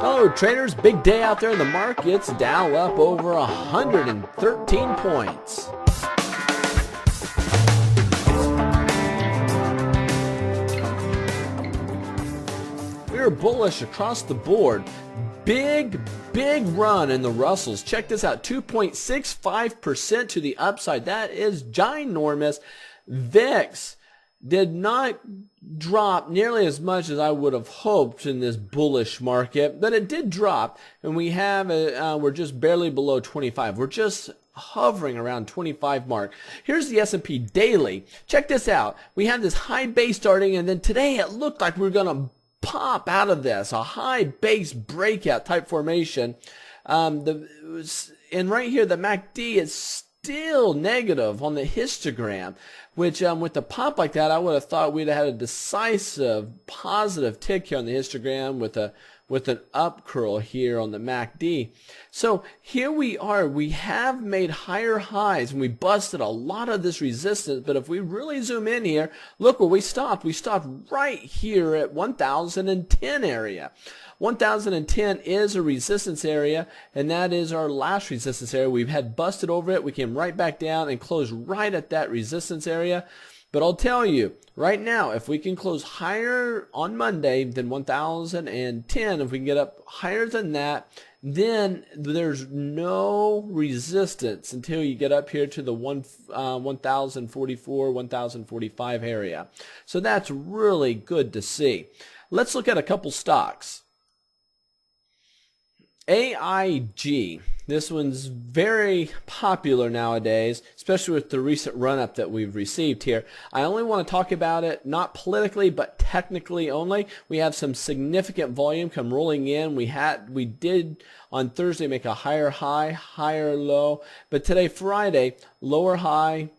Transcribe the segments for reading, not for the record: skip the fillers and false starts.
Hello traders, big day out there in the markets. Dow up over 113 points. We are bullish across the board. Big run in the Russells. Check this out, 2.65% to the upside. That is ginormous. VIX did not drop nearly as much as I would have hoped in this bullish market, but it did drop, and we have we're just barely below 25. We're just hovering around 25 mark. Here's the S&P daily. Check this out. We have this high base starting, and then today it looked like we were going to pop out of this, a high base breakout type formation. And right here, the MACD is still negative on the histogram, which with a pop like that, I would have thought we'd have had a decisive positive tick here on the histogram with an up curl here on the MACD. So here we are. We have made higher highs and we busted a lot of this resistance. But if we really zoom in here, look where we stopped. We stopped right here at 1010 area. 1010 is a resistance area, and that is our last resistance area. We've had busted over it. We came right back down and closed right at that resistance area. But I'll tell you, right now, if we can close higher on Monday than 1010, if we can get up higher than that, then there's no resistance until you get up here to the 1044, 1045 area. So that's really good to see. Let's look at a couple stocks. AIG, this one's very popular nowadays, especially with the recent run-up that we've received here. I only want to talk about it not politically but technically only. We have some significant volume come rolling in. We did on Thursday make a higher high, higher low, but today Friday, lower high,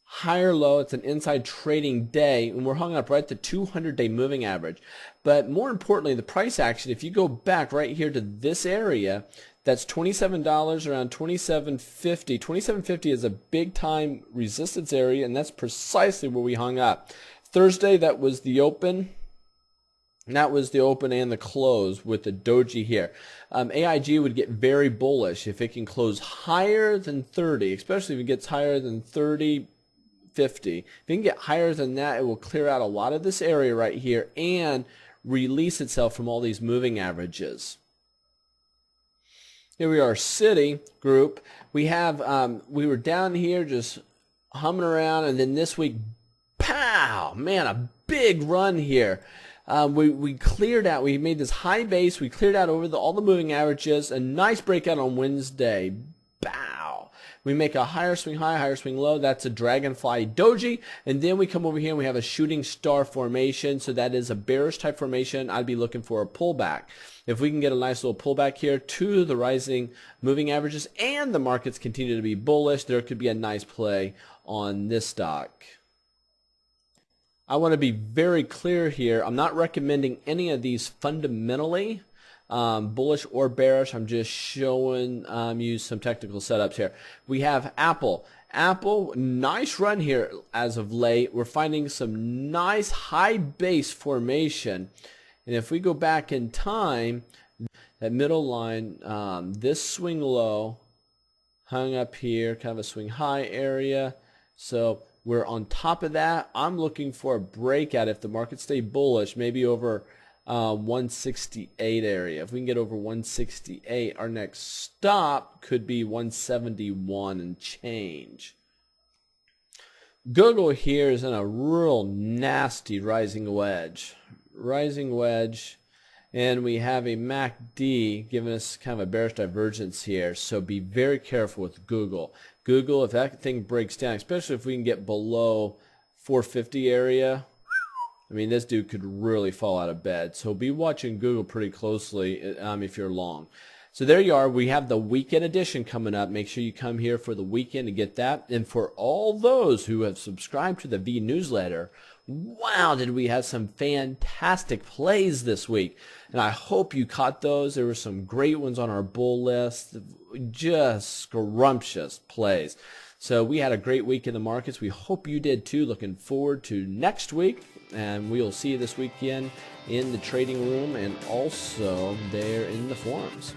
higher low. It's an inside trading day, and we're hung up right at the 200-day moving average. But more importantly, the price action, if you go back right here to this area, that's $27, around $27.50. $27.50 is a big time resistance area, and that's precisely where we hung up. Thursday, that was the open. That was the open and the close with the doji here. AIG would get very bullish if it can close higher than 30, especially if it gets higher than 30.50. If it can get higher than that, it will clear out a lot of this area right here and release itself from all these moving averages. Here we are, Citi Group. We have we were down here just humming around, and then this week, pow! Man, a big run here. We cleared out. We made this high base. We cleared out over all the moving averages. A nice breakout on Wednesday. Bow! We make a higher swing high, higher swing low. That's a dragonfly doji. And then we come over here and we have a shooting star formation. So that is a bearish type formation. I'd be looking for a pullback. If we can get a nice little pullback here to the rising moving averages and the markets continue to be bullish, there could be a nice play on this stock. I want to be very clear here. I'm not recommending any of these fundamentally. Bullish or bearish. I'm just showing you some technical setups here. We have Apple. Apple, nice run here as of late. We're finding some nice high base formation. And if we go back in time, that middle line, this swing low hung up here, kind of a swing high area. So we're on top of that. I'm looking for a breakout if the markets stay bullish, maybe over 168 area. If we can get over 168, our next stop could be 171 and change. Google here is in a real nasty rising wedge. And we have a MACD giving us kind of a bearish divergence here. So be very careful with Google. Google, if that thing breaks down, especially if we can get below 450 area, I mean, this dude could really fall out of bed. So be watching Google pretty closely if you're long. So there you are. We have the weekend edition coming up. Make sure you come here for the weekend to get that. And for all those who have subscribed to the V newsletter, wow, did we have some fantastic plays this week. And I hope you caught those. There were some great ones on our bull list. Just scrumptious plays. So we had a great week in the markets. We hope you did too. Looking forward to next week. And we'll see you this weekend in the trading room and also there in the forums.